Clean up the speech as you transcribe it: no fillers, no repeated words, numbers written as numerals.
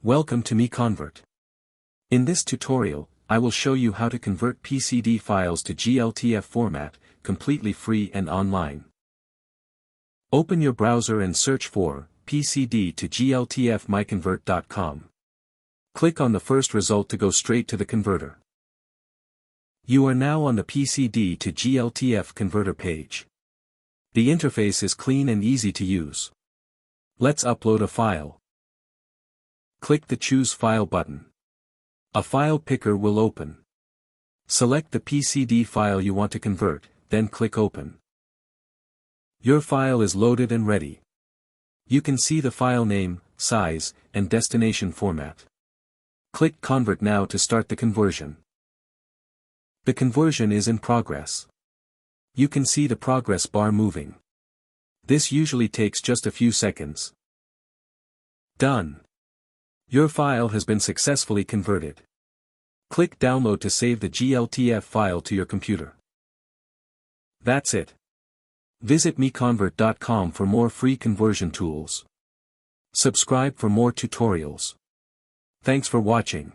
Welcome to MiConvert. In this tutorial, I will show you how to convert PCD files to GLTF format, completely free and online. Open your browser and search for PCD to GLTF MiConvert.com. Click on the first result to go straight to the converter. You are now on the PCD to GLTF converter page. The interface is clean and easy to use. Let's upload a file. Click the Choose File button. A file picker will open. Select the PCD file you want to convert, then click Open. Your file is loaded and ready. You can see the file name, size, and destination format. Click Convert now to start the conversion. The conversion is in progress. You can see the progress bar moving. This usually takes just a few seconds. Done. Your file has been successfully converted. Click Download to save the GLTF file to your computer. That's it. Visit MiConvert.com for more free conversion tools. Subscribe for more tutorials. Thanks for watching.